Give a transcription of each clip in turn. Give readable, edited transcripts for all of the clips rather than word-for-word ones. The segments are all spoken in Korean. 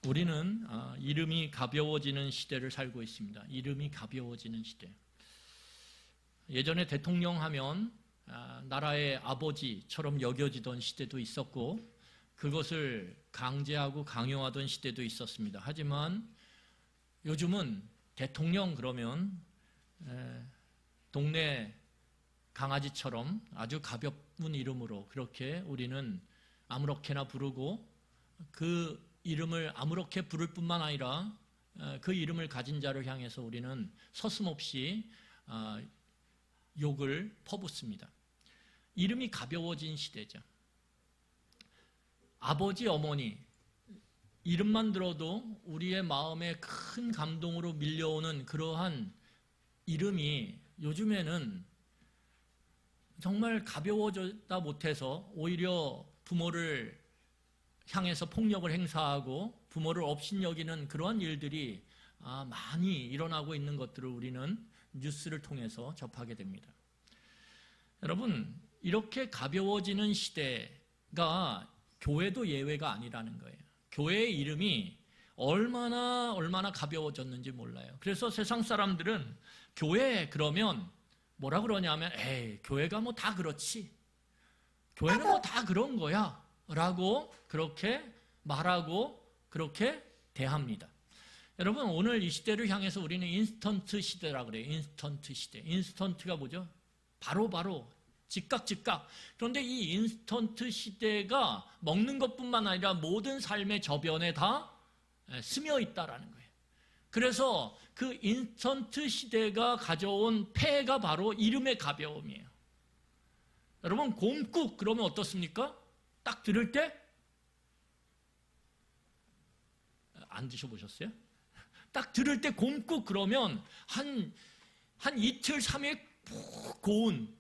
우리는 이름이 가벼워지는 시대를 살고 있습니다. 이름이 가벼워지는 시대. 예전에 대통령 하면 나라의 아버지처럼 여겨지던 시대도 있었고 그것을 강제하고 강요하던 시대도 있었습니다. 하지만 요즘은 대통령 그러면 동네 강아지처럼 아주 가벼운 이름으로 그렇게 우리는 아무렇게나 부르고 그 이름을 아무렇게 부를 뿐만 아니라 그 이름을 가진 자를 향해서 우리는 서슴없이 욕을 퍼붓습니다. 이름이 가벼워진 시대죠. 아버지, 어머니 이름만 들어도 우리의 마음에 큰 감동으로 밀려오는 그러한 이름이 요즘에는 정말 가벼워졌다 못해서 오히려 부모를 향해서 폭력을 행사하고 부모를 업신여기는 그러한 일들이 많이 일어나고 있는 것들을 우리는 뉴스를 통해서 접하게 됩니다. 여러분, 이렇게 가벼워지는 시대가 교회도 예외가 아니라는 거예요. 교회의 이름이 얼마나 가벼워졌는지 몰라요. 그래서 세상 사람들은 교회 그러면 뭐라 그러냐면 교회가 뭐 다 그렇지. 교회는 뭐 다 그런 거야. 라고 그렇게 말하고 그렇게 대합니다. 여러분, 오늘 이 시대를 향해서 우리는 인스턴트 시대라 그래요. 인스턴트 시대. 인스턴트가 뭐죠? 바로 즉각. 그런데 이 인스턴트 시대가 먹는 것뿐만 아니라 모든 삶의 저변에 다 스며 있다라는 거예요. 그래서 그 인스턴트 시대가 가져온 폐해가 바로 이름의 가벼움이에요. 여러분, 곰국 그러면 어떻습니까? 딱 들을 때 안 드셔보셨어요? 딱 들을 때 곰국 그러면 한 이틀, 3일 푹 고운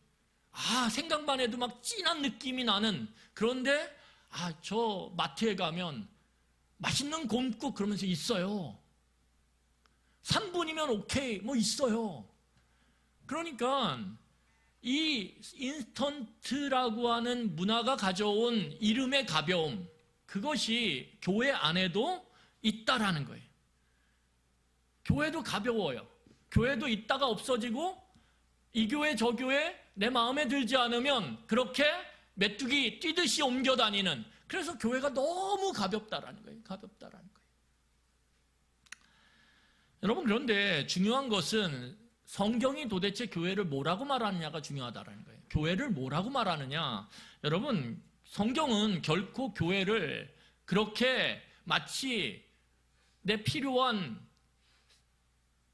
생각만 해도 막 진한 느낌이 나는 그런데 저 마트에 가면 맛있는 곰국 그러면서 있어요. 3분이면 오케이 뭐 있어요. 그러니까 이 인스턴트라고 하는 문화가 가져온 이름의 가벼움 그것이 교회 안에도 있다라는 거예요. 교회도 가벼워요. 교회도 있다가 없어지고 이 교회 저 교회 내 마음에 들지 않으면 그렇게 메뚜기 뛰듯이 옮겨 다니는 그래서 교회가 너무 가볍다라는 거예요. 가볍다라는 거예요. 여러분, 그런데 중요한 것은 성경이 도대체 교회를 뭐라고 말하느냐가 중요하다라는 거예요. 교회를 뭐라고 말하느냐? 여러분, 성경은 결코 교회를 그렇게 마치 내 필요한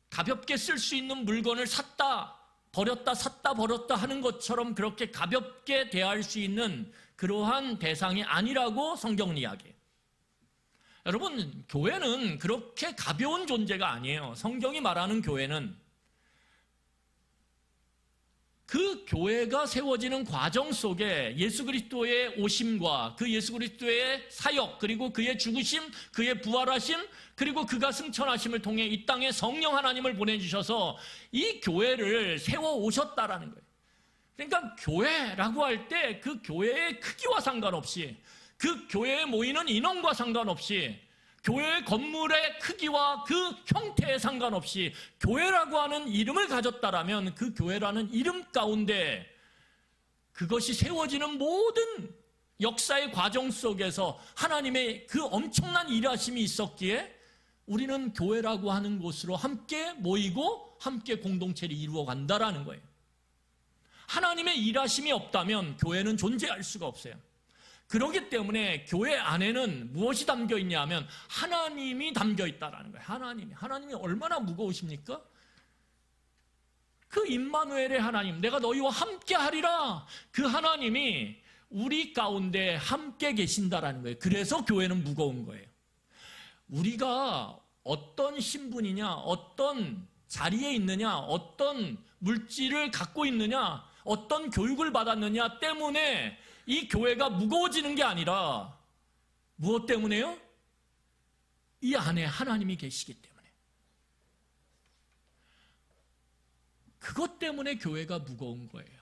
가볍게 쓸 수 있는 물건을 샀다 버렸다 샀다 버렸다 하는 것처럼 그렇게 가볍게 대할 수 있는 그러한 대상이 아니라고 성경은 이야기해요. 여러분, 교회는 그렇게 가벼운 존재가 아니에요. 성경이 말하는 교회는 그 교회가 세워지는 과정 속에 예수 그리스도의 오심과 그 예수 그리스도의 사역 그리고 그의 죽으심, 그의 부활하심 그리고 그가 승천하심을 통해 이 땅에 성령 하나님을 보내주셔서 이 교회를 세워오셨다라는 거예요. 그러니까 교회라고 할 때 그 교회의 크기와 상관없이 그 교회에 모이는 인원과 상관없이 교회의 건물의 크기와 그 형태에 상관없이 교회라고 하는 이름을 가졌다라면 그 교회라는 이름 가운데 그것이 세워지는 모든 역사의 과정 속에서 하나님의 그 엄청난 일하심이 있었기에 우리는 교회라고 하는 곳으로 함께 모이고 함께 공동체를 이루어 간다라는 거예요. 하나님의 일하심이 없다면 교회는 존재할 수가 없어요. 그렇기 때문에 교회 안에는 무엇이 담겨 있냐 하면 하나님이 담겨 있다라는 거예요. 하나님이 얼마나 무거우십니까? 그 임마누엘의 하나님, 내가 너희와 함께 하리라. 그 하나님이 우리 가운데 함께 계신다라는 거예요. 그래서 교회는 무거운 거예요. 우리가 어떤 신분이냐, 어떤 자리에 있느냐, 어떤 물질을 갖고 있느냐, 어떤 교육을 받았느냐 때문에 이 교회가 무거워지는 게 아니라 무엇 때문에요? 이 안에 하나님이 계시기 때문에. 그것 때문에 교회가 무거운 거예요.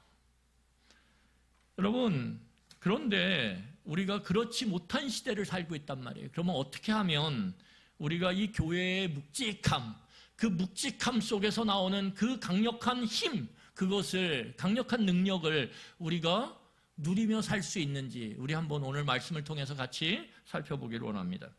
여러분, 그런데 우리가 그렇지 못한 시대를 살고 있단 말이에요. 그러면 어떻게 하면 우리가 이 교회의 묵직함, 그 묵직함 속에서 나오는 그 강력한 힘, 그것을, 강력한 능력을 우리가 누리며 살 수 있는지 우리 한번 오늘 말씀을 통해서 같이 살펴보기를 원합니다.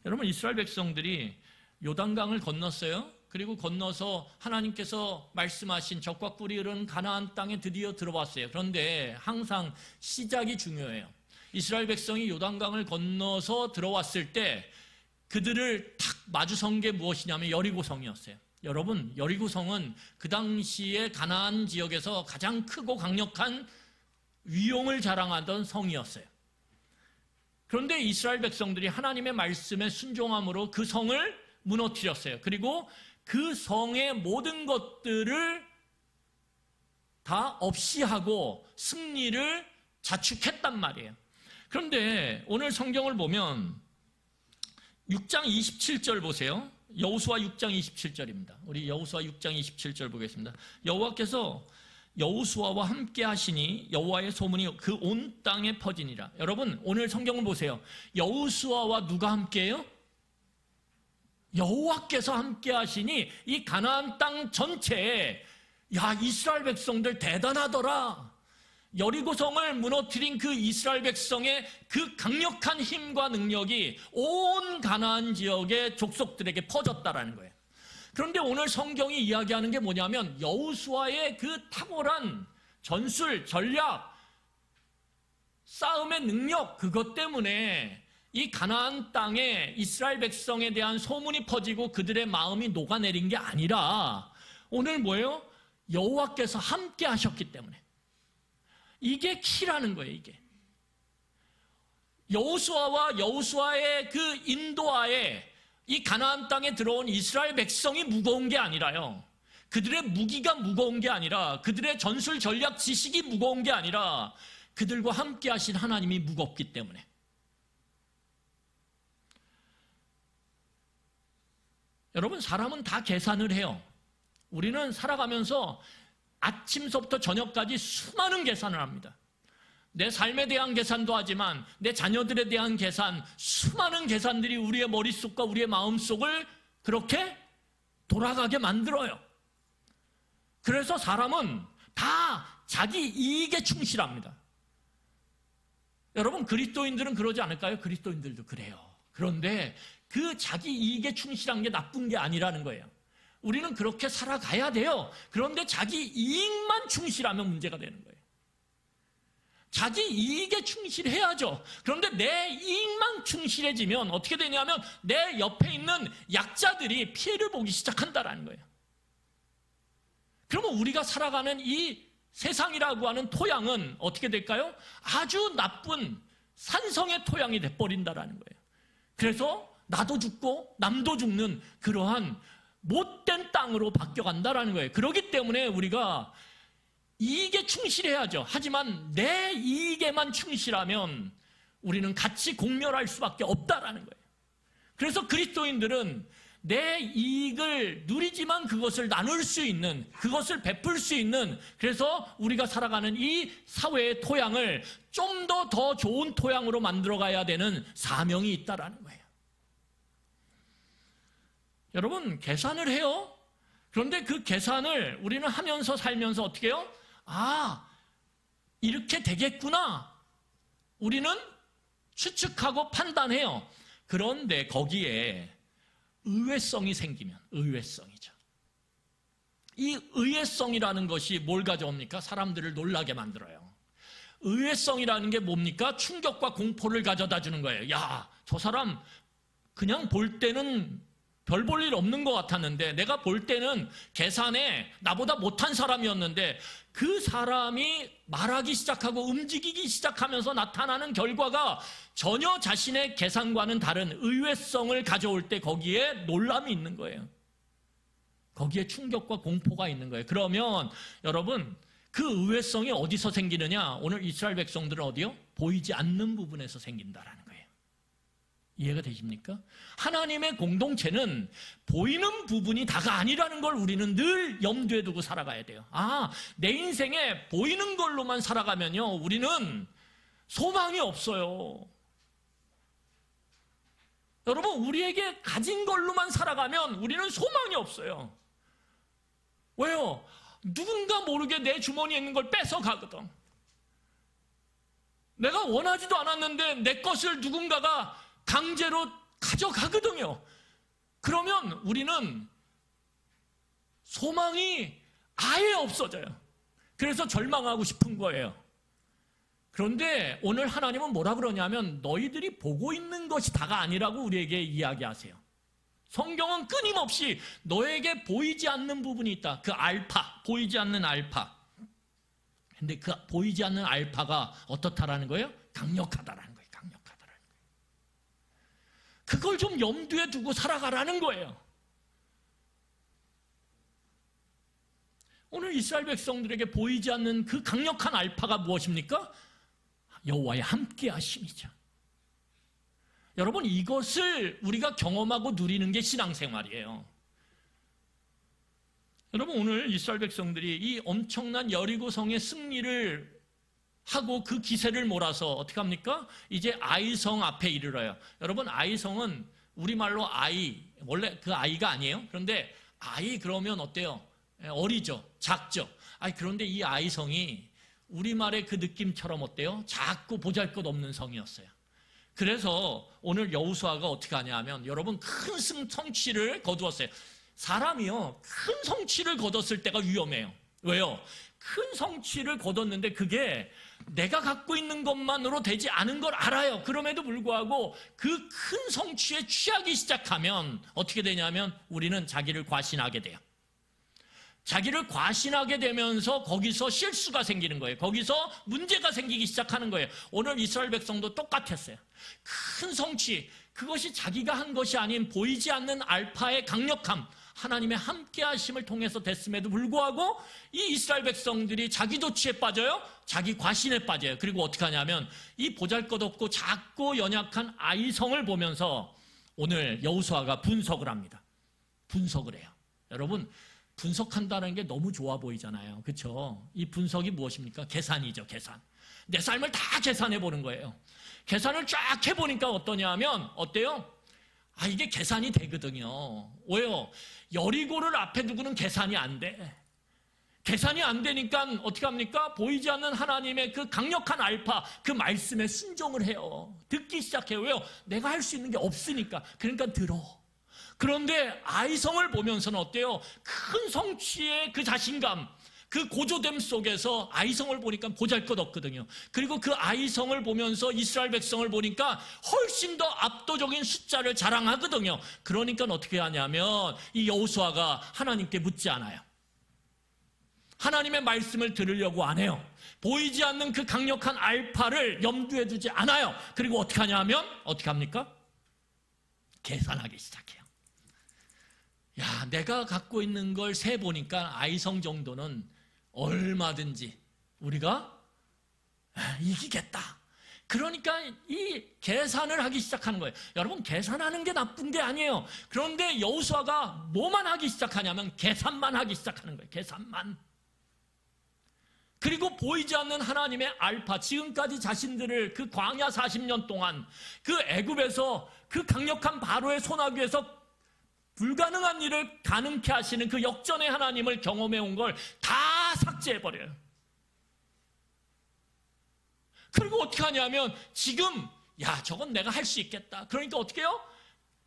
여러분, 이스라엘 백성들이 요단강을 건넜어요. 그리고 건너서 하나님께서 말씀하신 적과 꿀이 흐르는 가나안 땅에 드디어 들어왔어요. 그런데 항상 시작이 중요해요. 이스라엘 백성이 요단강을 건너서 들어왔을 때 그들을 탁 마주선 게 무엇이냐면 여리고성이었어요. 여러분, 여리고성은 그 당시에 가나안 지역에서 가장 크고 강력한 위용을 자랑하던 성이었어요. 그런데 이스라엘 백성들이 하나님의 말씀에 순종함으로 그 성을 무너뜨렸어요. 그리고 그 성의 모든 것들을 다 없이 하고 승리를 자축했단 말이에요. 그런데 오늘 성경을 보면 6장 27절 보세요. 여호수아 6장 27절입니다. 우리 여호수아 6장 27절 보겠습니다. 여호와께서 여호수아와 함께 하시니 여호와의 소문이 그 온 땅에 퍼지니라. 여러분, 오늘 성경을 보세요. 여호수아와 누가 함께해요? 여호와께서 함께 하시니 이 가나안 땅 전체에, 야, 이스라엘 백성들 대단하더라. 여리고성을 무너뜨린 그 이스라엘 백성의 그 강력한 힘과 능력이 온 가나안 지역의 족속들에게 퍼졌다라는 거예요. 그런데 오늘 성경이 이야기하는 게 뭐냐면 여호수아의 그 탁월한 전술, 전략, 싸움의 능력, 그것 때문에 이 가나안 땅에 이스라엘 백성에 대한 소문이 퍼지고 그들의 마음이 녹아내린 게 아니라 오늘 뭐예요? 여호와께서 함께 하셨기 때문에. 이게 키라는 거예요, 이게. 여호수아와 여호수아의 그 인도하에 이 가나안 땅에 들어온 이스라엘 백성이 무거운 게 아니라요. 그들의 무기가 무거운 게 아니라, 그들의 전술 전략 지식이 무거운 게 아니라 그들과 함께 하신 하나님이 무겁기 때문에. 여러분, 사람은 다 계산을 해요. 우리는 살아가면서 아침서부터 저녁까지 수많은 계산을 합니다. 내 삶에 대한 계산도 하지만 내 자녀들에 대한 계산, 수많은 계산들이 우리의 머릿속과 우리의 마음속을 그렇게 돌아가게 만들어요. 그래서 사람은 다 자기 이익에 충실합니다. 여러분, 그리스도인들은 그러지 않을까요? 그리스도인들도 그래요. 그런데 그 자기 이익에 충실한 게 나쁜 게 아니라는 거예요. 우리는 그렇게 살아가야 돼요. 그런데 자기 이익만 충실하면 문제가 되는 거예요. 자기 이익에 충실해야죠. 그런데 내 이익만 충실해지면 어떻게 되냐면 내 옆에 있는 약자들이 피해를 보기 시작한다는 거예요. 그러면 우리가 살아가는 이 세상이라고 하는 토양은 어떻게 될까요? 아주 나쁜 산성의 토양이 돼버린다는 거예요. 그래서 나도 죽고 남도 죽는 그러한 못된 땅으로 바뀌어간다는 거예요. 그렇기 때문에 우리가 이익에 충실해야죠. 하지만 내 이익에만 충실하면 우리는 같이 공멸할 수밖에 없다라는 거예요. 그래서 그리스도인들은 내 이익을 누리지만 그것을 나눌 수 있는, 그것을 베풀 수 있는, 그래서 우리가 살아가는 이 사회의 토양을 좀 더 좋은 토양으로 만들어가야 되는 사명이 있다라는 거예요. 여러분, 계산을 해요. 그런데 그 계산을 우리는 하면서 살면서 어떻게 해요? 아, 이렇게 되겠구나. 우리는 추측하고 판단해요. 그런데 거기에 의외성이 생기면, 의외성이죠. 이 의외성이라는 것이 뭘 가져옵니까? 사람들을 놀라게 만들어요. 의외성이라는 게 뭡니까? 충격과 공포를 가져다 주는 거예요. 야, 저 사람 그냥 볼 때는 별 볼 일 없는 것 같았는데, 내가 볼 때는 계산에 나보다 못한 사람이었는데 그 사람이 말하기 시작하고 움직이기 시작하면서 나타나는 결과가 전혀 자신의 계산과는 다른 의외성을 가져올 때 거기에 놀람이 있는 거예요. 거기에 충격과 공포가 있는 거예요. 그러면 여러분, 그 의외성이 어디서 생기느냐? 오늘 이스라엘 백성들은 어디요? 보이지 않는 부분에서 생긴다라는 거예요. 이해가 되십니까? 하나님의 공동체는 보이는 부분이 다가 아니라는 걸 우리는 늘 염두에 두고 살아가야 돼요. 아, 내 인생에 보이는 걸로만 살아가면요, 우리는 소망이 없어요. 여러분, 우리에게 가진 걸로만 살아가면 우리는 소망이 없어요. 왜요? 누군가 모르게 내 주머니에 있는 걸 뺏어 가거든. 내가 원하지도 않았는데 내 것을 누군가가 강제로 가져가거든요. 그러면 우리는 소망이 아예 없어져요. 그래서 절망하고 싶은 거예요. 그런데 오늘 하나님은 뭐라 그러냐면 너희들이 보고 있는 것이 다가 아니라고 우리에게 이야기하세요. 성경은 끊임없이 너에게 보이지 않는 부분이 있다. 그 알파, 보이지 않는 알파. 근데 그 보이지 않는 알파가 어떻다라는 거예요? 강력하다라는 거예요. 강력하다라는 거예요. 그걸 좀 염두에 두고 살아가라는 거예요. 오늘 이스라엘 백성들에게 보이지 않는 그 강력한 알파가 무엇입니까? 여호와의 함께 하심이죠. 여러분, 이것을 우리가 경험하고 누리는 게 신앙생활이에요. 여러분, 오늘 이스라엘 백성들이 이 엄청난 여리고성의 승리를 하고 그 기세를 몰아서 어떻게 합니까? 이제 아이성 앞에 이르러요. 여러분, 아이성은 우리말로 아이, 원래 그 아이가 아니에요. 그런데 아이 그러면 어때요? 어리죠, 작죠. 그런데 이 아이성이 우리말의 그 느낌처럼 어때요? 작고 보잘것없는 성이었어요. 그래서 오늘 여호수아가 어떻게 하냐면, 여러분, 큰 성취를 거두었어요. 사람이요, 큰 성취를 거뒀을 때가 위험해요. 왜요? 큰 성취를 거뒀는데 그게 내가 갖고 있는 것만으로 되지 않은 걸 알아요. 그럼에도 불구하고 그 큰 성취에 취하기 시작하면 어떻게 되냐면 우리는 자기를 과신하게 돼요. 자기를 과신하게 되면서 거기서 실수가 생기는 거예요. 거기서 문제가 생기기 시작하는 거예요. 오늘 이스라엘 백성도 똑같았어요. 큰 성취, 그것이 자기가 한 것이 아닌 보이지 않는 알파의 강력함, 하나님의 함께 하심을 통해서 됐음에도 불구하고 이 이스라엘 백성들이 자기 도취에 빠져요. 자기 과신에 빠져요. 그리고 어떻게 하냐면 이 보잘것없고 작고 연약한 아이성을 보면서 오늘 여호수아가 분석을 합니다. 분석을 해요. 여러분, 분석한다는 게 너무 좋아 보이잖아요. 그렇죠? 이 분석이 무엇입니까? 계산이죠, 계산. 내 삶을 다 계산해 보는 거예요. 계산을 쫙 해보니까 어떠냐면 어때요? 이게 계산이 되거든요. 왜요? 여리고를 앞에 두고는 계산이 안 돼. 계산이 안 되니까 어떻게 합니까? 보이지 않는 하나님의 그 강력한 알파, 그 말씀에 순종을 해요. 듣기 시작해요. 왜요? 내가 할 수 있는 게 없으니까. 그러니까 들어. 그런데 아이성을 보면서는 어때요? 큰 성취의 그 자신감, 그 고조됨 속에서 아이성을 보니까 보잘것없거든요. 그리고 그 아이성을 보면서 이스라엘 백성을 보니까 훨씬 더 압도적인 숫자를 자랑하거든요. 그러니까 어떻게 하냐면 이 여호수아가 하나님께 묻지 않아요. 하나님의 말씀을 들으려고 안 해요. 보이지 않는 그 강력한 알파를 염두에 두지 않아요. 그리고 어떻게 하냐면 어떻게 합니까? 계산하기 시작해요. 내가 갖고 있는 걸 세보니까 아이성 정도는 얼마든지 우리가 이기겠다. 그러니까 이 계산을 하기 시작하는 거예요. 여러분, 계산하는 게 나쁜 게 아니에요. 그런데 여호수아가 뭐만 하기 시작하냐면 계산만 하기 시작하는 거예요. 계산만. 그리고 보이지 않는 하나님의 알파, 지금까지 자신들을 그 광야 40년 동안 그 애굽에서 그 강력한 바로의 손아귀에서 불가능한 일을 가능케 하시는 그 역전의 하나님을 경험해 온 걸 다 삭제해버려요. 그리고 어떻게 하냐면 지금 저건 내가 할 수 있겠다. 그러니까 어떻게 해요?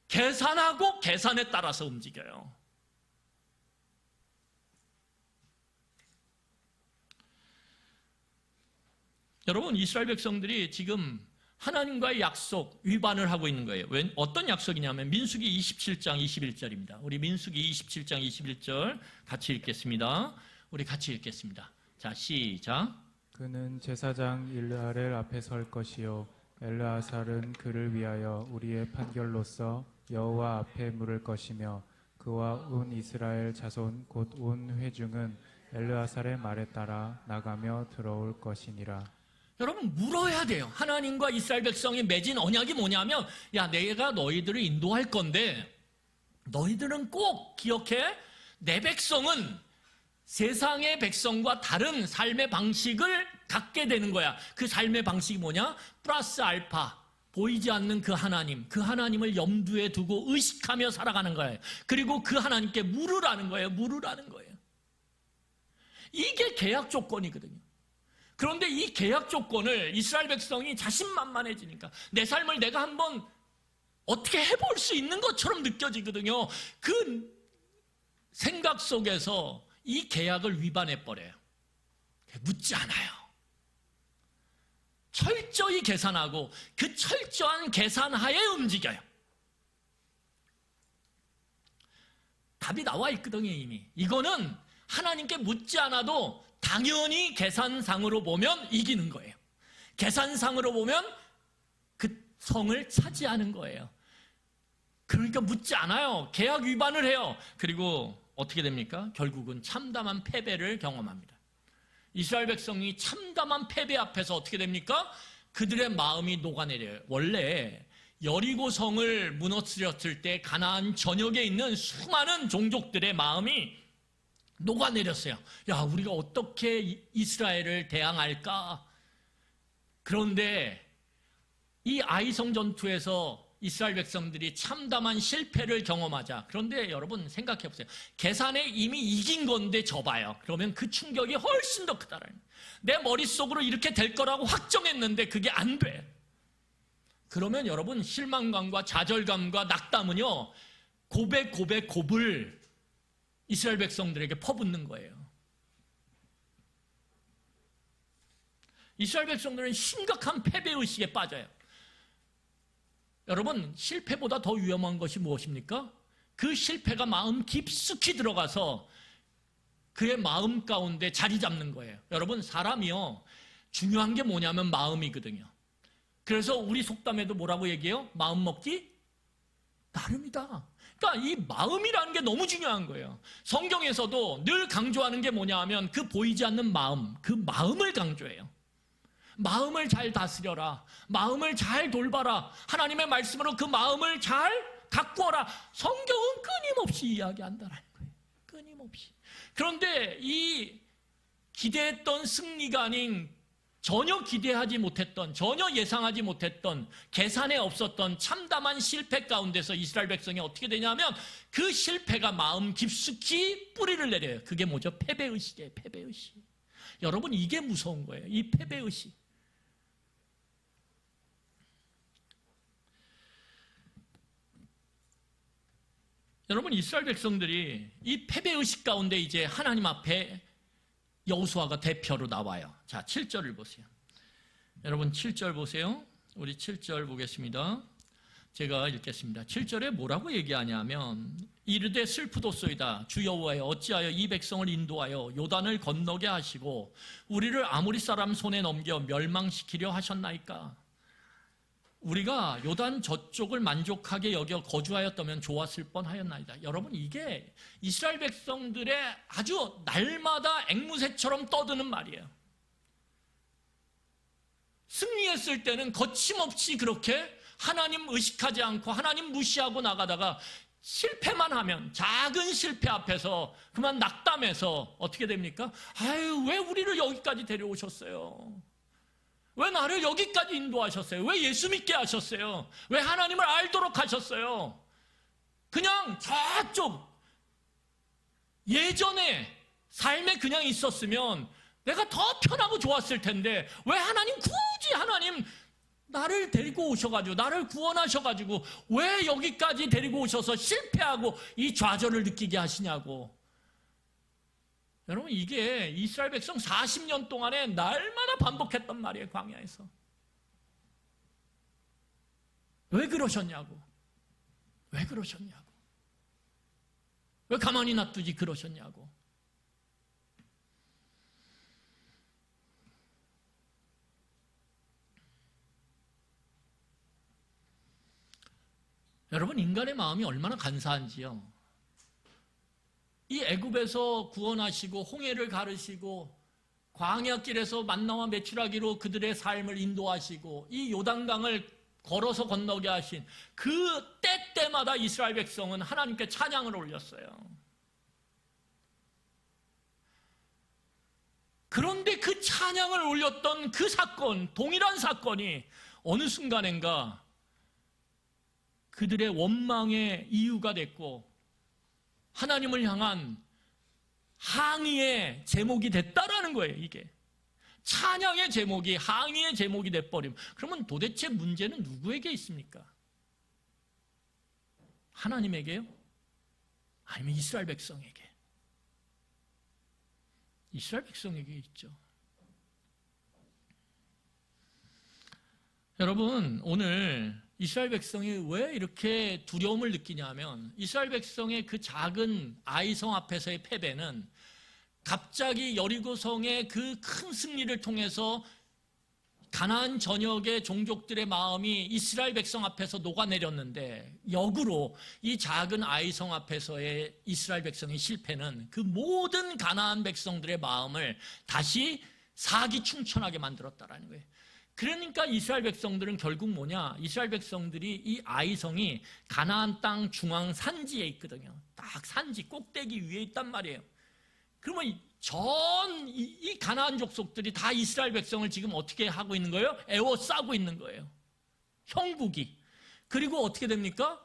계산하고 계산에 따라서 움직여요. 여러분, 이스라엘 백성들이 지금 하나님과의 약속 위반을 하고 있는 거예요. 어떤 약속이냐면 민수기 27장 21절입니다. 우리 민수기 27장 21절 같이 읽겠습니다. 우리 같이 읽겠습니다. 자, 시작. 그는 제사장 일르아렐 앞에 설 것이요 엘르아살은 그를 위하여 우리의 판결로서 여호와 앞에 물을 것이며 그와 온 이스라엘 자손 곧 온 회중은 엘르아살의 말에 따라 나가며 들어올 것이니라. 여러분, 물어야 돼요. 하나님과 이스라엘 백성이 맺은 언약이 뭐냐면 내가 너희들을 인도할 건데 너희들은 꼭 기억해. 내 백성은 세상의 백성과 다른 삶의 방식을 갖게 되는 거야. 그 삶의 방식이 뭐냐? 플러스 알파, 보이지 않는 그 하나님을 염두에 두고 의식하며 살아가는 거예요. 그리고 그 하나님께 물으라는 거예요. 이게 계약 조건이거든요. 그런데 이 계약 조건을 이스라엘 백성이 자신만만해지니까 내 삶을 내가 한번 어떻게 해볼 수 있는 것처럼 느껴지거든요. 그 생각 속에서 이 계약을 위반해버려요. 묻지 않아요. 철저히 계산하고 그 철저한 계산하에 움직여요. 답이 나와 있거든요, 이미. 이거는 하나님께 묻지 않아도 당연히 계산상으로 보면 이기는 거예요. 계산상으로 보면 그 성을 차지하는 거예요. 그러니까 묻지 않아요. 계약 위반을 해요. 그리고 어떻게 됩니까? 결국은 참담한 패배를 경험합니다. 이스라엘 백성이 참담한 패배 앞에서 어떻게 됩니까? 그들의 마음이 녹아내려요. 원래 여리고 성을 무너뜨렸을 때 가나안 전역에 있는 수많은 종족들의 마음이 녹아내렸어요. 야, 우리가 어떻게 이스라엘을 대항할까? 그런데 이 아이성 전투에서 이스라엘 백성들이 참담한 실패를 경험하자. 그런데 여러분 생각해 보세요. 계산에 이미 이긴 건데 져봐요. 그러면 그 충격이 훨씬 더 크다라는 거예요. 내 머릿속으로 이렇게 될 거라고 확정했는데 그게 안 돼. 그러면 여러분 실망감과 좌절감과 낙담은요. 곱을 이스라엘 백성들에게 퍼붓는 거예요. 이스라엘 백성들은 심각한 패배의식에 빠져요. 여러분, 실패보다 더 위험한 것이 무엇입니까? 그 실패가 마음 깊숙이 들어가서 그의 마음 가운데 자리 잡는 거예요. 여러분, 사람이요, 중요한 게 뭐냐면 마음이거든요. 그래서 우리 속담에도 뭐라고 얘기해요? 마음 먹기 나름이다. 그러니까 이 마음이라는 게 너무 중요한 거예요. 성경에서도 늘 강조하는 게 뭐냐 하면 그 보이지 않는 마음, 그 마음을 강조해요. 마음을 잘 다스려라. 마음을 잘 돌봐라. 하나님의 말씀으로 그 마음을 잘 가꾸어라. 성경은 끊임없이 이야기한다는 거예요. 끊임없이. 그런데 이 기대했던 승리가 아닌 전혀 기대하지 못했던, 전혀 예상하지 못했던, 계산에 없었던 참담한 실패 가운데서 이스라엘 백성이 어떻게 되냐면 그 실패가 마음 깊숙이 뿌리를 내려요. 그게 뭐죠? 패배의식이에요. 패배의식. 여러분, 이게 무서운 거예요. 이 패배의식. 여러분, 이스라엘 백성들이 이 패배의식 가운데 이제 하나님 앞에 여호수아가 대표로 나와요. 자, 7절을 보세요. 여러분 7절 보세요. 우리 7절 보겠습니다. 제가 읽겠습니다. 7절에 뭐라고 얘기하냐면 이르되 슬프도소이다. 주 여호와여 어찌하여 이 백성을 인도하여 요단을 건너게 하시고 우리를 아모리 사람 손에 넘겨 멸망시키려 하셨나이까. 우리가 요단 저쪽을 만족하게 여겨 거주하였다면 좋았을 뻔하였나이다. 여러분, 이게 이스라엘 백성들의 아주 날마다 앵무새처럼 떠드는 말이에요. 승리했을 때는 거침없이 그렇게 하나님 의식하지 않고 하나님 무시하고 나가다가 실패만 하면 작은 실패 앞에서 그만 낙담해서 어떻게 됩니까? 아유, 왜 우리를 여기까지 데려오셨어요? 왜 나를 여기까지 인도하셨어요? 왜 예수 믿게 하셨어요? 왜 하나님을 알도록 하셨어요? 그냥 저쪽 예전에 삶에 그냥 있었으면 내가 더 편하고 좋았을 텐데 왜 하나님 굳이 하나님 나를 데리고 오셔가지고 나를 구원하셔가지고 왜 여기까지 데리고 오셔서 실패하고 이 좌절을 느끼게 하시냐고. 여러분, 이게 이스라엘 백성 40년 동안에 날마다 반복했단 말이에요. 광야에서. 왜 그러셨냐고. 왜 그러셨냐고. 왜 가만히 놔두지 그러셨냐고. 여러분, 인간의 마음이 얼마나 간사한지요. 이 애굽에서 구원하시고 홍해를 가르시고 광야길에서 만나와 메추라기로 그들의 삶을 인도하시고 이 요단강을 걸어서 건너게 하신 그 때때마다 이스라엘 백성은 하나님께 찬양을 올렸어요. 그런데 그 찬양을 올렸던 그 사건, 동일한 사건이 어느 순간인가 그들의 원망의 이유가 됐고 하나님을 향한 항의의 제목이 됐다라는 거예요. 이게 찬양의 제목이 항의의 제목이 돼버리면 그러면 도대체 문제는 누구에게 있습니까? 하나님에게요? 아니면 이스라엘 백성에게? 이스라엘 백성에게 있죠. 여러분, 오늘 이스라엘 백성이 왜 이렇게 두려움을 느끼냐면 이스라엘 백성의 그 작은 아이성 앞에서의 패배는 갑자기 여리고성의 그 큰 승리를 통해서 가나안 전역의 종족들의 마음이 이스라엘 백성 앞에서 녹아내렸는데 역으로 이 작은 아이성 앞에서의 이스라엘 백성의 실패는 그 모든 가나안 백성들의 마음을 다시 사기충천하게 만들었다라는 거예요. 그러니까 이스라엘 백성들은 결국 뭐냐? 이스라엘 백성들이 이 아이성이 가나안 땅 중앙 산지에 있거든요. 딱 산지 꼭대기 위에 있단 말이에요. 그러면 이 가나안 족속들이 다 이스라엘 백성을 지금 어떻게 하고 있는 거예요? 에워싸고 있는 거예요. 형국이. 그리고 어떻게 됩니까?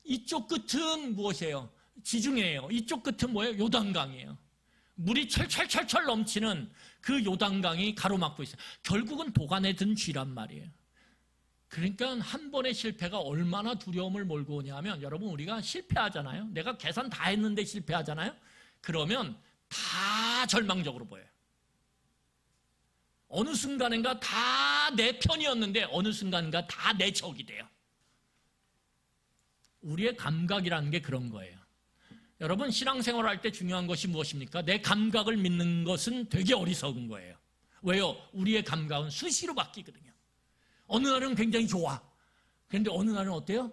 이쪽 끝은 무엇이에요? 지중해예요. 이쪽 끝은 뭐예요? 요단강이에요. 물이 철철철철 넘치는 그 요단강이 가로막고 있어요. 결국은 도간에 든 쥐란 말이에요. 그러니까 한 번의 실패가 얼마나 두려움을 몰고 오냐면 여러분 우리가 실패하잖아요. 내가 계산 다 했는데 실패하잖아요. 그러면 다 절망적으로 보여요. 어느 순간인가 다 내 편이었는데 어느 순간인가 다 내 적이 돼요. 우리의 감각이라는 게 그런 거예요. 여러분 신앙생활 할 때 중요한 것이 무엇입니까? 내 감각을 믿는 것은 되게 어리석은 거예요. 왜요? 우리의 감각은 수시로 바뀌거든요. 어느 날은 굉장히 좋아. 그런데 어느 날은 어때요?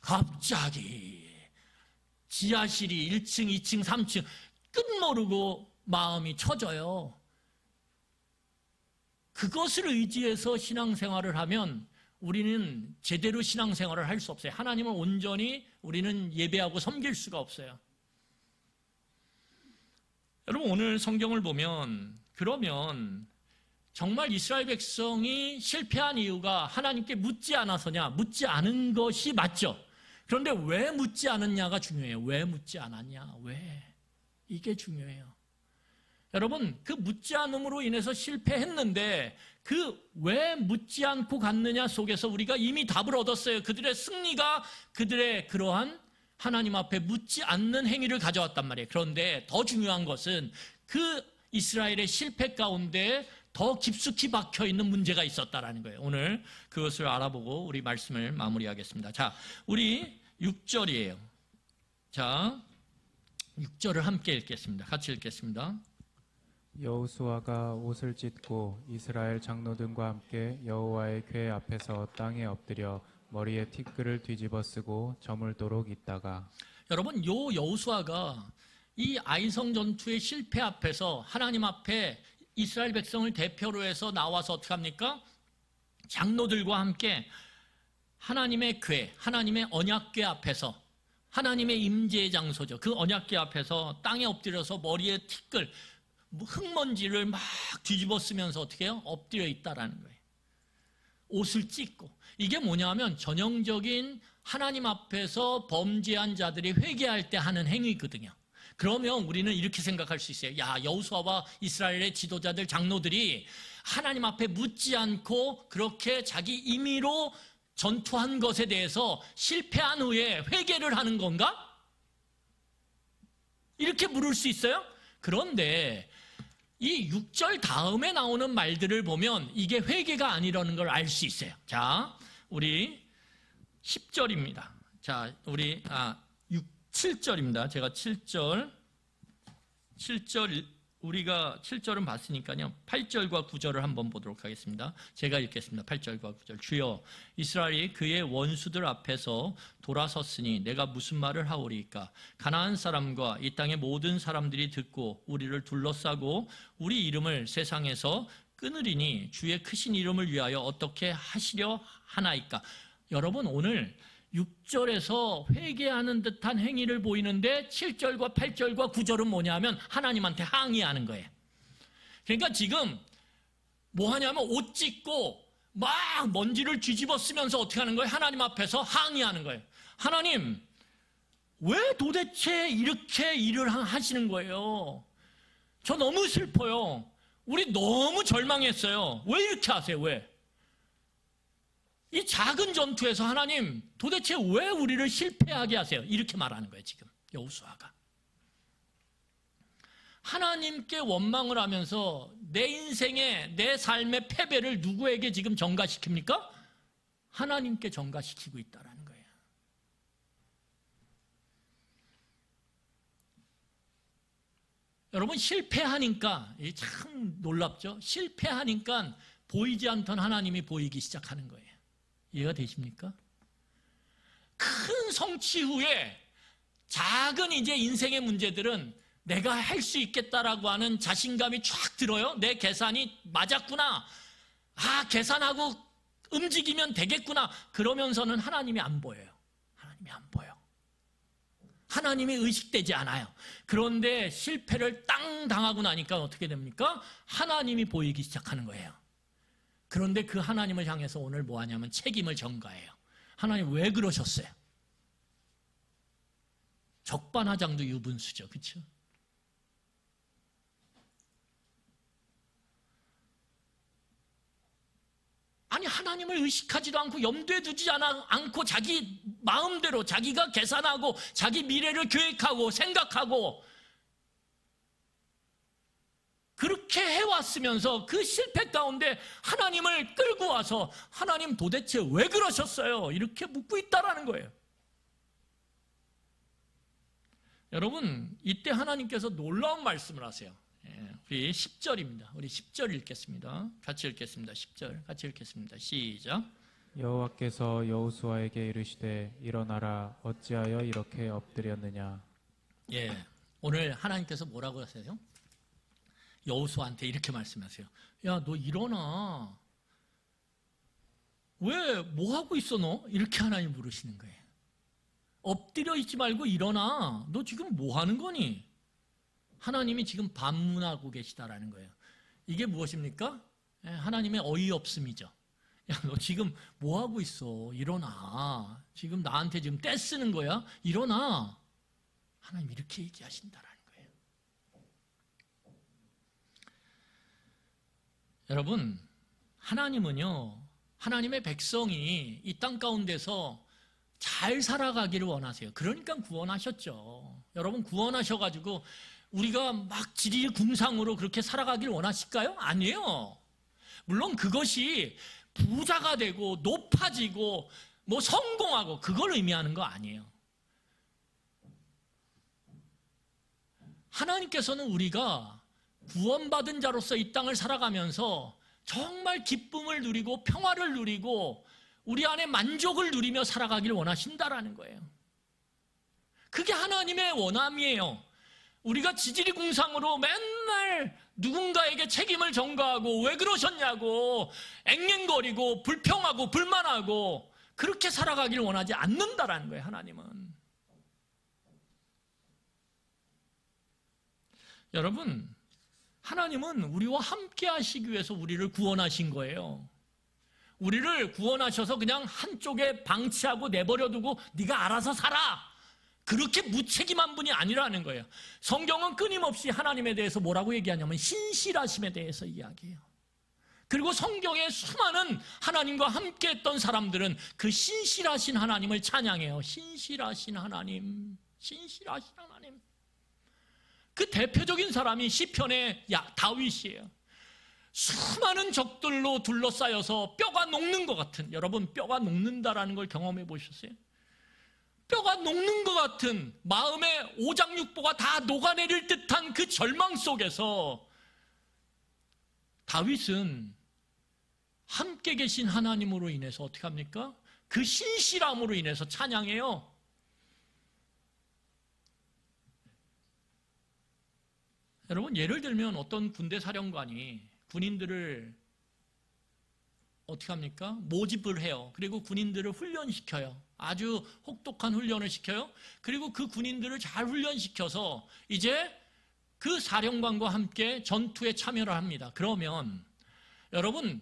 갑자기 지하실이 1층, 2층, 3층 끝 모르고 마음이 처져요. 그것을 의지해서 신앙생활을 하면 우리는 제대로 신앙생활을 할 수 없어요. 하나님을 온전히 우리는 예배하고 섬길 수가 없어요. 여러분 오늘 성경을 보면 그러면 정말 이스라엘 백성이 실패한 이유가 하나님께 묻지 않아서냐? 묻지 않은 것이 맞죠. 그런데 왜 묻지 않았냐가 중요해요. 왜 묻지 않았냐? 왜? 이게 중요해요. 여러분 그 묻지 않음으로 인해서 실패했는데 그 왜 묻지 않고 갔느냐 속에서 우리가 이미 답을 얻었어요. 그들의 승리가 그들의 그러한 하나님 앞에 묻지 않는 행위를 가져왔단 말이에요. 그런데 더 중요한 것은 그 이스라엘의 실패 가운데 더 깊숙이 박혀있는 문제가 있었다라는 거예요. 오늘 그것을 알아보고 우리 말씀을 마무리하겠습니다. 자, 우리 6절이에요. 자, 6절을 함께 읽겠습니다. 같이 읽겠습니다. 여호수아가 옷을 찢고 이스라엘 장로들과 함께 여호와의 궤 앞에서 땅에 엎드려 머리에 티끌을 뒤집어 쓰고 저물도록 있다가 여러분 요 여호수아가 이 아이성 전투의 실패 앞에서 하나님 앞에 이스라엘 백성을 대표로 해서 나와서 어떻게 합니까? 장로들과 함께 하나님의 궤, 하나님의 언약궤 앞에서 하나님의 임재의 장소죠. 그 언약궤 앞에서 땅에 엎드려서 머리에 티끌, 흙먼지를 막 뒤집어 쓰면서 어떻게 해요? 엎드려 있다라는 거예요. 옷을 찢고. 이게 뭐냐면 전형적인 하나님 앞에서 범죄한 자들이 회개할 때 하는 행위거든요. 그러면 우리는 이렇게 생각할 수 있어요. 야, 여호수아와 이스라엘의 지도자들, 장로들이 하나님 앞에 묻지 않고 그렇게 자기 임의로 전투한 것에 대해서 실패한 후에 회개를 하는 건가? 이렇게 물을 수 있어요? 그런데 이 6절 다음에 나오는 말들을 보면 이게 회개가 아니라는 걸 알 수 있어요. 자, 우리 10절입니다. 자, 우리 7절입니다. 제가 7절 우리가 7절은 봤으니까요. 8절과 9절을 한번 보도록 하겠습니다. 제가 읽겠습니다. 8절과 9절. 주여 이스라엘이 그의 원수들 앞에서 돌아섰으니 내가 무슨 말을 하오리이까? 가나안 사람과 이 땅의 모든 사람들이 듣고 우리를 둘러싸고 우리 이름을 세상에서 끊으리니 주의 크신 이름을 위하여 어떻게 하시려 하나이까? 여러분 오늘 6절에서 회개하는 듯한 행위를 보이는데 7절과 8절과 9절은 뭐냐면 하나님한테 항의하는 거예요. 그러니까 지금 뭐 하냐면 옷 찢고 막 먼지를 뒤집어 쓰면서 어떻게 하는 거예요? 하나님 앞에서 항의하는 거예요. 하나님, 왜 도대체 이렇게 일을 하시는 거예요? 저 너무 슬퍼요. 우리 너무 절망했어요. 왜 이렇게 하세요? 왜? 이 작은 전투에서 하나님 도대체 왜 우리를 실패하게 하세요? 이렇게 말하는 거예요. 지금 여호수아가. 하나님께 원망을 하면서 내 인생의 내 삶의 패배를 누구에게 지금 전가시킵니까? 하나님께 전가시키고 있다는 거예요. 여러분, 실패하니까 참 놀랍죠? 실패하니까 보이지 않던 하나님이 보이기 시작하는 거예요. 이해가 되십니까? 큰 성취 후에 작은 이제 인생의 문제들은 내가 할 수 있겠다라고 하는 자신감이 쫙 들어요. 내 계산이 맞았구나. 계산하고 움직이면 되겠구나. 그러면서는 하나님이 안 보여요. 하나님이 안 보여. 하나님이 의식되지 않아요. 그런데 실패를 땅 당하고 나니까 어떻게 됩니까? 하나님이 보이기 시작하는 거예요. 그런데 그 하나님을 향해서 오늘 뭐 하냐면 책임을 전가해요. 하나님 왜 그러셨어요? 적반하장도 유분수죠. 그렇죠? 아니, 하나님을 의식하지도 않고 염두에 두지 않고 자기 마음대로 자기가 계산하고 자기 미래를 계획하고 생각하고 그렇게 해왔으면서 그 실패 가운데 하나님을 끌고 와서 하나님 도대체 왜 그러셨어요? 이렇게 묻고 있다라는 거예요. 여러분, 이때 하나님께서 놀라운 말씀을 하세요. 우리 10절입니다. 우리 10절 읽겠습니다. 같이 읽겠습니다. 10절 같이 읽겠습니다. 시작. 여호와께서 여호수아에게 이르시되 일어나라 어찌하여 이렇게 엎드렸느냐. 오늘 하나님께서 뭐라고 하세요? 여호수아한테 이렇게 말씀하세요. 야, 너 일어나. 왜 뭐 하고 있어 너? 이렇게 하나님 물으시는 거예요. 엎드려 있지 말고 일어나. 너 지금 뭐 하는 거니? 하나님이 지금 반문하고 계시다라는 거예요. 이게 무엇입니까? 하나님의 어이없음이죠. 야, 너 지금 뭐 하고 있어? 일어나. 지금 나한테 지금 떼쓰는 거야? 일어나. 하나님 이렇게 얘기하신다라는 거예요. 여러분, 하나님은요, 하나님의 백성이 이 땅 가운데서 잘 살아가기를 원하세요. 그러니까 구원하셨죠. 여러분, 구원하셔가지고 우리가 막 지리궁상으로 그렇게 살아가길 원하실까요? 아니에요. 물론 그것이 부자가 되고 높아지고 뭐 성공하고 그걸 의미하는 거 아니에요. 하나님께서는 우리가 구원받은 자로서 이 땅을 살아가면서 정말 기쁨을 누리고 평화를 누리고 우리 안에 만족을 누리며 살아가길 원하신다라는 거예요. 그게 하나님의 원함이에요. 우리가 지지리궁상으로 맨날 누군가에게 책임을 전가하고 왜 그러셨냐고 앵앵거리고 불평하고 불만하고 그렇게 살아가길 원하지 않는다라는 거예요. 하나님은. 여러분, 하나님은 우리와 함께 하시기 위해서 우리를 구원하신 거예요. 우리를 구원하셔서 그냥 한쪽에 방치하고 내버려두고 네가 알아서 살아. 그렇게 무책임한 분이 아니라는 거예요. 성경은 끊임없이 하나님에 대해서 뭐라고 얘기하냐면 신실하심에 대해서 이야기해요. 그리고 성경에 수많은 하나님과 함께 했던 사람들은 그 신실하신 하나님을 찬양해요. 신실하신 하나님, 신실하신 하나님. 그 대표적인 사람이 시편의 다윗이에요. 수많은 적들로 둘러싸여서 뼈가 녹는 것 같은, 여러분 뼈가 녹는다라는 걸 경험해 보셨어요? 뼈가 녹는 것 같은 마음의 오장육부가 다 녹아내릴 듯한 그 절망 속에서 다윗은 함께 계신 하나님으로 인해서 어떻게 합니까? 그 신실함으로 인해서 찬양해요. 여러분, 예를 들면 어떤 군대 사령관이 군인들을 어떻게 합니까? 모집을 해요. 그리고 군인들을 훈련시켜요. 아주 혹독한 훈련을 시켜요. 그리고 그 군인들을 잘 훈련시켜서 이제 그 사령관과 함께 전투에 참여를 합니다. 그러면 여러분,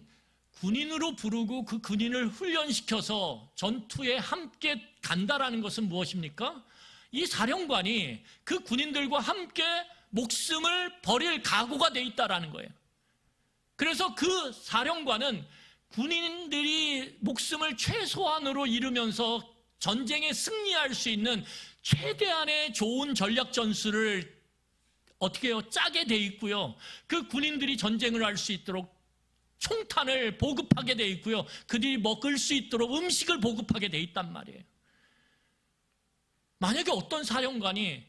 군인으로 부르고 그 군인을 훈련시켜서 전투에 함께 간다라는 것은 무엇입니까? 이 사령관이 그 군인들과 함께 목숨을 버릴 각오가 돼 있다라는 거예요. 그래서 그 사령관은 군인들이 목숨을 최소한으로 잃으면서 전쟁에 승리할 수 있는 최대한의 좋은 전략 전술을 어떻게 해요? 짜게 돼 있고요. 그 군인들이 전쟁을 할 수 있도록 총탄을 보급하게 돼 있고요. 그들이 먹을 수 있도록 음식을 보급하게 돼 있단 말이에요. 만약에 어떤 사령관이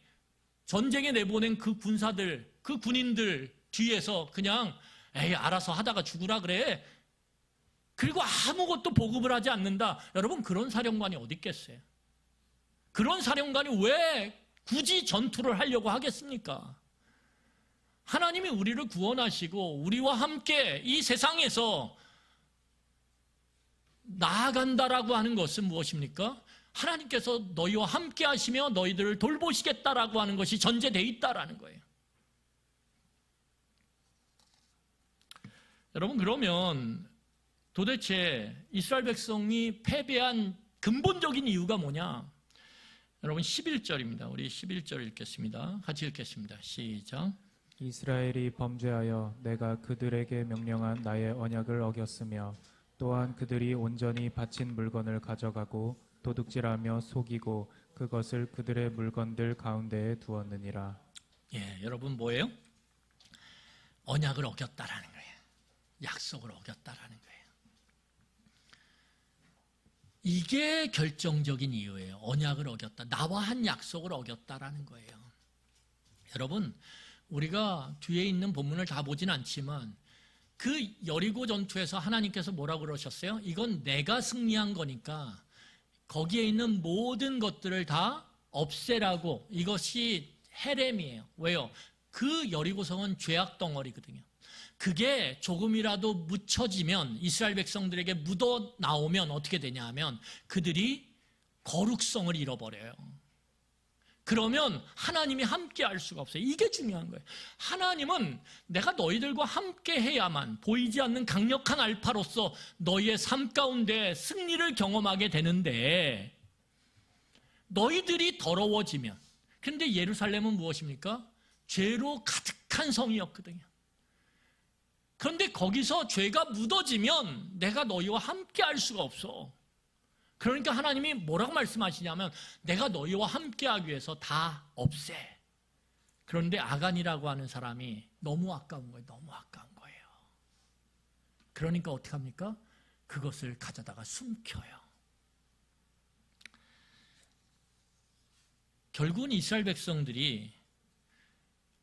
전쟁에 내보낸 그 군사들, 그 군인들 뒤에서 그냥 에이 알아서 하다가 죽으라 그래. 그리고 아무것도 보급을 하지 않는다. 여러분 그런 사령관이 어디 있겠어요? 그런 사령관이 왜 굳이 전투를 하려고 하겠습니까? 하나님이 우리를 구원하시고 우리와 함께 이 세상에서 나아간다라고 하는 것은 무엇입니까? 하나님께서 너희와 함께 하시며 너희들을 돌보시겠다라고 하는 것이 전제되어 있다라는 거예요. 여러분 그러면 도대체 이스라엘 백성이 패배한 근본적인 이유가 뭐냐? 여러분 11절입니다. 우리 11절 읽겠습니다. 같이 읽겠습니다. 시작. 이스라엘이 범죄하여 내가 그들에게 명령한 나의 언약을 어겼으며 또한 그들이 온전히 바친 물건을 가져가고 도둑질하며 속이고 그것을 그들의 물건들 가운데에 두었느니라. 예, 여러분 뭐예요? 언약을 어겼다라는 거예요. 약속을 어겼다라는 거예요. 이게 결정적인 이유예요. 언약을 어겼다. 나와 한 약속을 어겼다라는 거예요. 여러분 우리가 뒤에 있는 본문을 다 보진 않지만 그 여리고 전투에서 하나님께서 뭐라고 그러셨어요? 이건 내가 승리한 거니까 거기에 있는 모든 것들을 다 없애라고. 이것이 헤렘이에요. 왜요? 그 여리고성은 죄악 덩어리거든요. 그게 조금이라도 묻혀지면 이스라엘 백성들에게 묻어 나오면 어떻게 되냐 하면 그들이 거룩성을 잃어버려요. 그러면 하나님이 함께 할 수가 없어요. 이게 중요한 거예요. 하나님은 내가 너희들과 함께 해야만 보이지 않는 강력한 알파로서 너희의 삶 가운데 승리를 경험하게 되는데 너희들이 더러워지면, 근데 예루살렘은 무엇입니까? 죄로 가득한 성이었거든요. 그런데 거기서 죄가 묻어지면 내가 너희와 함께 할 수가 없어. 그러니까 하나님이 뭐라고 말씀하시냐면 내가 너희와 함께하기 위해서 다 없애. 그런데 아간이라고 하는 사람이 너무 아까운 거예요. 너무 아까운 거예요. 그러니까 어떻게 합니까? 그것을 가져다가 숨겨요. 결국은 이스라엘 백성들이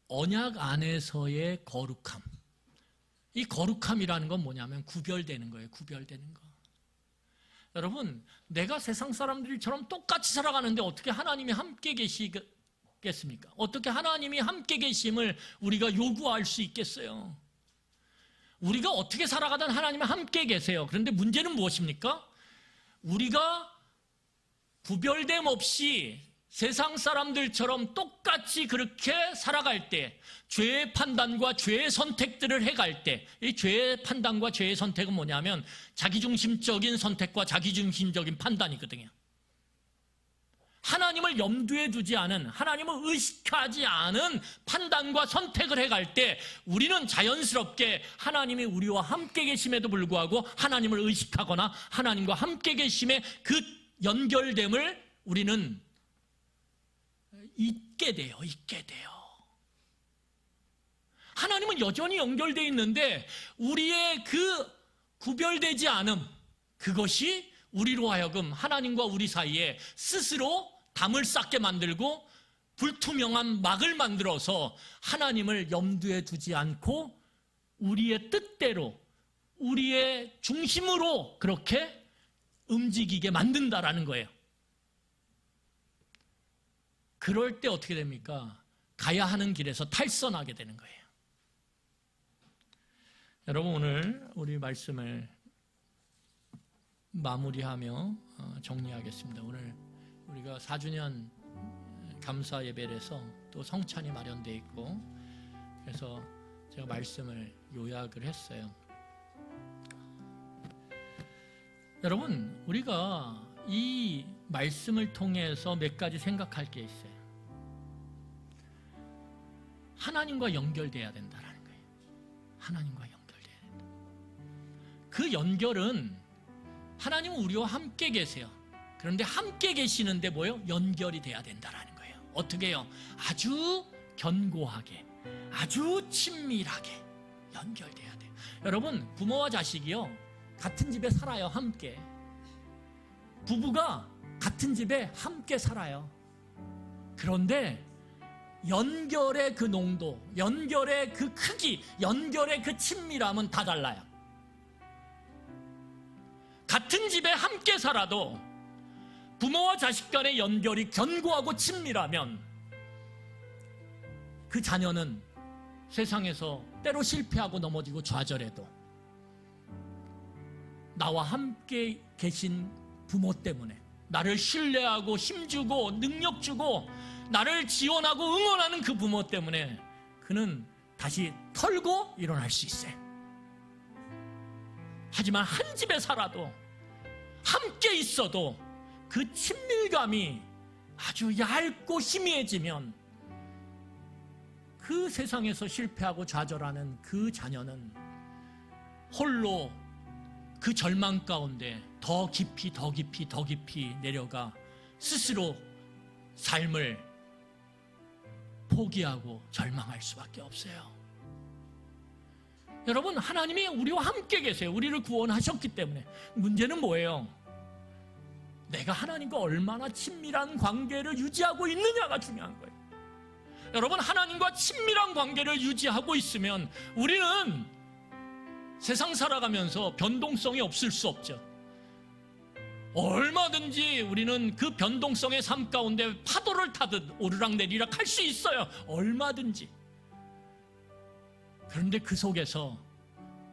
언약 안에서의 거룩함, 이 거룩함이라는 건 뭐냐면 구별되는 거예요. 구별되는 거. 여러분 내가 세상 사람들처럼 똑같이 살아가는데 어떻게 하나님이 함께 계시겠습니까? 어떻게 하나님이 함께 계심을 우리가 요구할 수 있겠어요? 우리가 어떻게 살아가든 하나님은 함께 계세요. 그런데 문제는 무엇입니까? 우리가 구별됨 없이 세상 사람들처럼 똑같이 그렇게 살아갈 때 죄의 판단과 죄의 선택들을 해갈 때, 이 죄의 판단과 죄의 선택은 뭐냐면 자기중심적인 선택과 자기중심적인 판단이거든요. 하나님을 염두에 두지 않은, 하나님을 의식하지 않은 판단과 선택을 해갈 때 우리는 자연스럽게 하나님이 우리와 함께 계심에도 불구하고 하나님을 의식하거나 하나님과 함께 계심의 그 연결됨을 우리는 잊게 돼요. 하나님은 여전히 연결되어 있는데 우리의 그 구별되지 않음, 그것이 우리로 하여금 하나님과 우리 사이에 스스로 담을 쌓게 만들고 불투명한 막을 만들어서 하나님을 염두에 두지 않고 우리의 뜻대로, 우리의 중심으로 그렇게 움직이게 만든다라는 거예요. 그럴 때 어떻게 됩니까? 가야 하는 길에서 탈선하게 되는 거예요. 여러분 오늘 우리 말씀을 마무리하며 정리하겠습니다. 오늘 우리가 4주년 감사 예배를 해서 또 성찬이 마련되어 있고 그래서 제가 말씀을 요약을 했어요. 여러분, 우리가 이 말씀을 통해서 몇 가지 생각할 게 있어요. 하나님과 연결돼야 된다는 거예요. 하나님과 연결돼야 된다. 그 연결은 하나님은 우리와 함께 계세요. 그런데 함께 계시는데 뭐요? 연결이 돼야 된다는 거예요. 어떻게 해요? 아주 견고하게, 아주 친밀하게 연결돼야 돼요. 여러분, 부모와 자식이요, 같은 집에 살아요. 함께. 부부가 같은 집에 함께 살아요. 그런데 연결의 그 농도, 연결의 그 크기, 연결의 그 친밀함은 다 달라요. 같은 집에 함께 살아도 부모와 자식 간의 연결이 견고하고 친밀하면 그 자녀는 세상에서 때로 실패하고 넘어지고 좌절해도 나와 함께 계신 부모 때문에, 나를 신뢰하고 힘주고 능력 주고 나를 지원하고 응원하는 그 부모 때문에 그는 다시 털고 일어날 수 있어요. 하지만 한 집에 살아도, 함께 있어도 그 친밀감이 아주 얇고 희미해지면 그 세상에서 실패하고 좌절하는 그 자녀는 홀로 그 절망 가운데 더 깊이 더 깊이 더 깊이 내려가 스스로 삶을 포기하고 절망할 수밖에 없어요. 여러분, 하나님이 우리와 함께 계세요. 우리를 구원하셨기 때문에. 문제는 뭐예요? 내가 하나님과 얼마나 친밀한 관계를 유지하고 있느냐가 중요한 거예요. 여러분, 하나님과 친밀한 관계를 유지하고 있으면 우리는 세상 살아가면서 변동성이 없을 수 없죠. 얼마든지 우리는 그 변동성의 삶 가운데 파도를 타듯 오르락내리락 할 수 있어요. 얼마든지. 그런데 그 속에서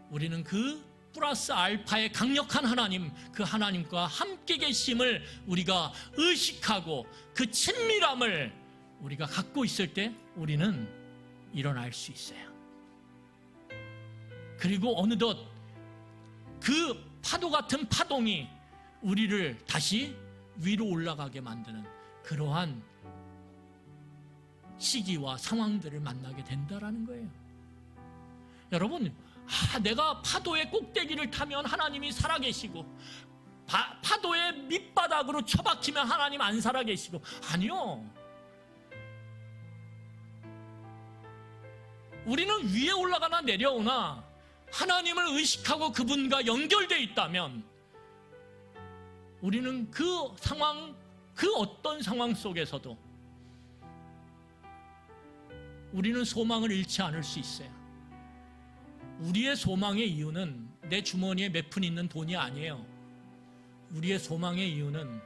우리는 그 플러스 알파의 강력한 하나님, 그 하나님과 함께 계심을 우리가 의식하고 그 친밀함을 우리가 갖고 있을 때 우리는 일어날 수 있어요. 그리고 어느덧 그 파도 같은 파동이 우리를 다시 위로 올라가게 만드는 그러한 시기와 상황들을 만나게 된다라는 거예요. 여러분, 내가 파도의 꼭대기를 타면 하나님이 살아계시고 파도의 밑바닥으로 처박히면 하나님 안 살아계시고, 아니요. 우리는 위에 올라가나 내려오나 하나님을 의식하고 그분과 연결되어 있다면 우리는 그 상황, 그 어떤 상황 속에서도 우리는 소망을 잃지 않을 수 있어요. 우리의 소망의 이유는 내 주머니에 몇 푼 있는 돈이 아니에요. 우리의 소망의 이유는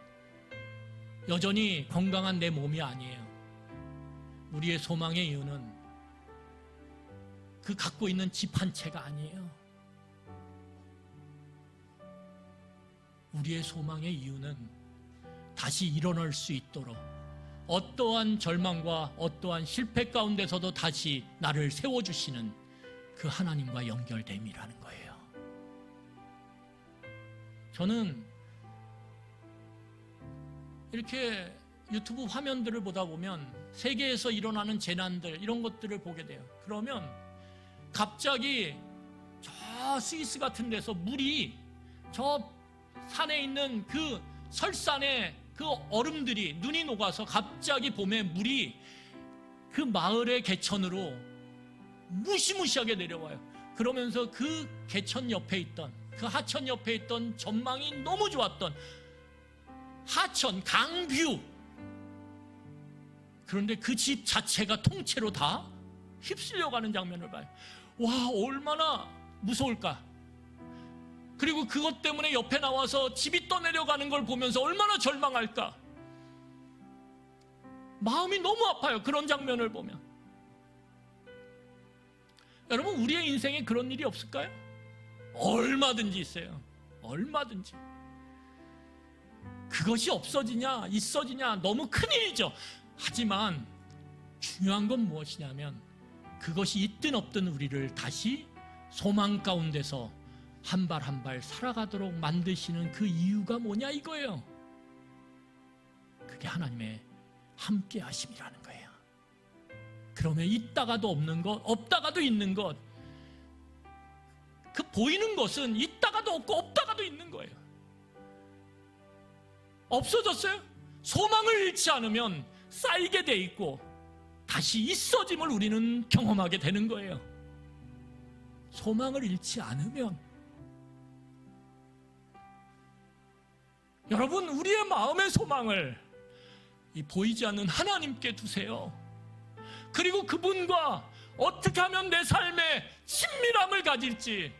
여전히 건강한 내 몸이 아니에요. 우리의 소망의 이유는 그 갖고 있는 집 한 채가 아니에요. 우리의 소망의 이유는 다시 일어날 수 있도록 어떠한 절망과 어떠한 실패 가운데서도 다시 나를 세워주시는 그 하나님과 연결됨이라는 거예요. 저는 이렇게 유튜브 화면들을 보다 보면 세계에서 일어나는 재난들, 이런 것들을 보게 돼요. 그러면 갑자기 저 스위스 같은 데서 물이 저 산에 있는 그 설산에 그 얼음들이 눈이 녹아서 갑자기 봄에 물이 그 마을의 개천으로 무시무시하게 내려와요. 그러면서 그 개천 옆에 있던, 그 하천 옆에 있던 전망이 너무 좋았던 하천 강뷰, 그런데 그 집 자체가 통째로 다 휩쓸려가는 장면을 봐요. 와, 얼마나 무서울까. 그리고 그것 때문에 옆에 나와서 집이 떠내려가는 걸 보면서 얼마나 절망할까. 마음이 너무 아파요, 그런 장면을 보면. 여러분, 우리의 인생에 그런 일이 없을까요? 얼마든지 있어요. 얼마든지. 그것이 없어지냐 있어지냐 너무 큰일이죠. 하지만 중요한 건 무엇이냐면 그것이 있든 없든 우리를 다시 소망 가운데서 한 발 한 발 살아가도록 만드시는 그 이유가 뭐냐 이거예요. 그게 하나님의 함께 하심이라는 거예요. 그러면 있다가도 없는 것, 없다가도 있는 것, 그 보이는 것은 있다가도 없고 없다가도 있는 거예요. 없어졌어요? 소망을 잃지 않으면 쌓이게 돼 있고 다시 있어짐을 우리는 경험하게 되는 거예요. 소망을 잃지 않으면, 여러분, 우리의 마음의 소망을 이 보이지 않는 하나님께 두세요. 그리고 그분과 어떻게 하면 내 삶에 친밀함을 가질지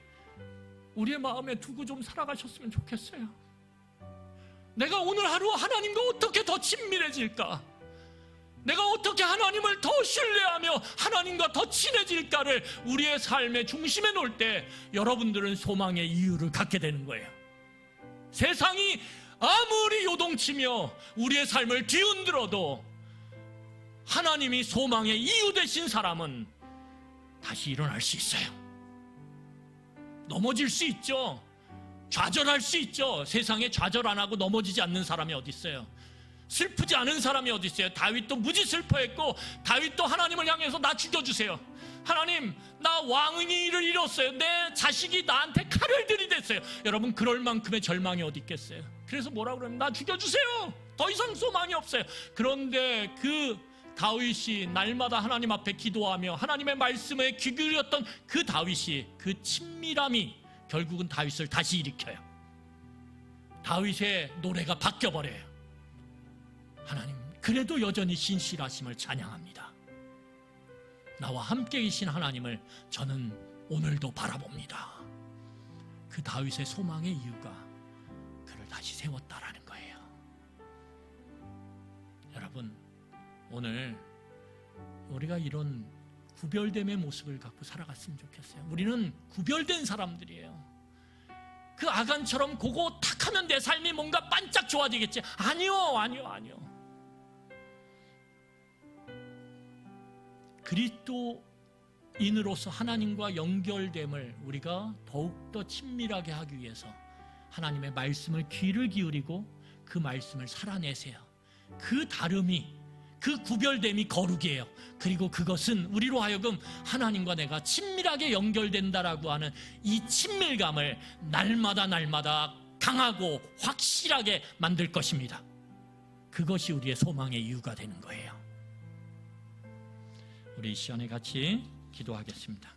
우리의 마음에 두고 좀 살아가셨으면 좋겠어요. 내가 오늘 하루 하나님과 어떻게 더 친밀해질까? 내가 어떻게 하나님을 더 신뢰하며 하나님과 더 친해질까를 우리의 삶의 중심에 놓을 때 여러분들은 소망의 이유를 갖게 되는 거예요. 세상이 아무리 요동치며 우리의 삶을 뒤흔들어도 하나님이 소망의 이유 되신 사람은 다시 일어날 수 있어요. 넘어질 수 있죠. 좌절할 수 있죠. 세상에 좌절 안 하고 넘어지지 않는 사람이 어디 있어요? 슬프지 않은 사람이 어디 있어요? 다윗도 무지 슬퍼했고, 다윗도 하나님을 향해서 나 죽여주세요. 하나님, 나 왕위를 잃었어요. 내 자식이 나한테 칼을 들이댔어요. 여러분, 그럴 만큼의 절망이 어디 있겠어요? 그래서 뭐라고 그러면 나 죽여주세요. 더 이상 소망이 없어요. 그런데 그 다윗이 날마다 하나님 앞에 기도하며 하나님의 말씀에 귀 기울였던 그 다윗이, 그 친밀함이 결국은 다윗을 다시 일으켜요. 다윗의 노래가 바뀌어버려요. 하나님, 그래도 여전히 신실하심을 찬양합니다. 나와 함께 계신 하나님을 저는 오늘도 바라봅니다. 그 다윗의 소망의 이유가 그를 다시 세웠다라는 거예요. 여러분, 오늘 우리가 이런 구별됨의 모습을 갖고 살아갔으면 좋겠어요. 우리는 구별된 사람들이에요. 그 아간처럼 그거 탁 하면 내 삶이 뭔가 반짝 좋아지겠지. 아니요. 그리스도인으로서 하나님과 연결됨을 우리가 더욱더 친밀하게 하기 위해서 하나님의 말씀을 귀를 기울이고 그 말씀을 살아내세요. 그 다름이, 그 구별됨이 거룩이에요. 그리고 그것은 우리로 하여금 하나님과 내가 친밀하게 연결된다라고 하는 이 친밀감을 날마다 강하고 확실하게 만들 것입니다. 그것이 우리의 소망의 이유가 되는 거예요. 우리 이 시간에 같이 기도하겠습니다.